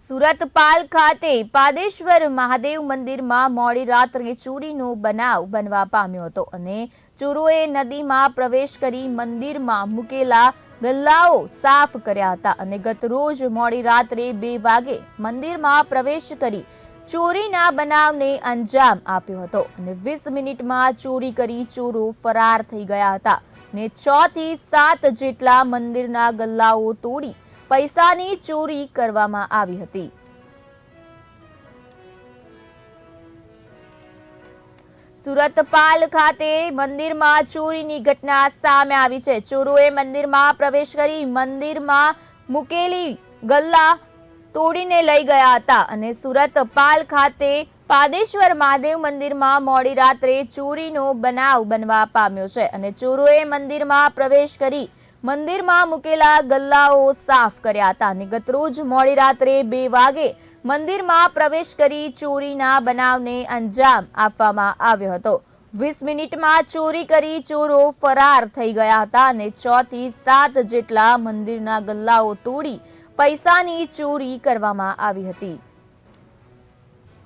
સુરત પાલ ખાતે પાદેશ્વર મહાદેવ મંદિરમાં મોડી રાત્રે ચોરીનો બનાવ બનવા પામ્યો હતો અને ચોરોએ નદીમાં પ્રવેશ કરી મંદિરમાં મૂકેલા ગલ્લાઓ સાફ કર્યા હતા અને ગતરોજ મોડી રાત્રે 2 વાગે મંદિરમાં પ્રવેશ કરી ચોરીના બનાવને અંજામ આપ્યો હતો અને 20 મિનિટમાં ચોરી કરી ચોરો ફરાર થઈ ગયા હતા ને 6 થી 7 જેટલા મંદિરના ગલ્લાઓ તોડી પૈસાની ચોરી કરવામાં આવી હતી। સુરત પાલ ખાતે મંદિરમાં ચોરીની ઘટના સામે આવી છે। ચોરોએ મંદિરમાં પ્રવેશ કરી મંદિરમાં મૂકેલી ગલ્લા તોડીને લઈ ગયા હતા અને સુરત પાલ ખાતે પાદેશ્વર મહાદેવ મંદિરમાં મોડી રાત્રે ચોરીનો બનાવ બનવા પામ્યો છે અને ચોરોએ મંદિરમાં પ્રવેશ કરી મંદિરમાં મૂકેલા ગલ્લાઓ સાફ કર્યા હતા અને ગતરોજ મોડી રાત્રે 2 વાગે મંદિરમાં પ્રવેશ કરી ચોરીના બનાવને અંજામ આપવામાં આવ્યો હતો। 20 મિનિટમાં ચોરી કરી ચોરો ફરાર થઈ ગયા હતા અને 6 થી 7 જેટલા મંદિરના ગલ્લાઓ તોડી પૈસાની ચોરી કરવામાં આવી હતી।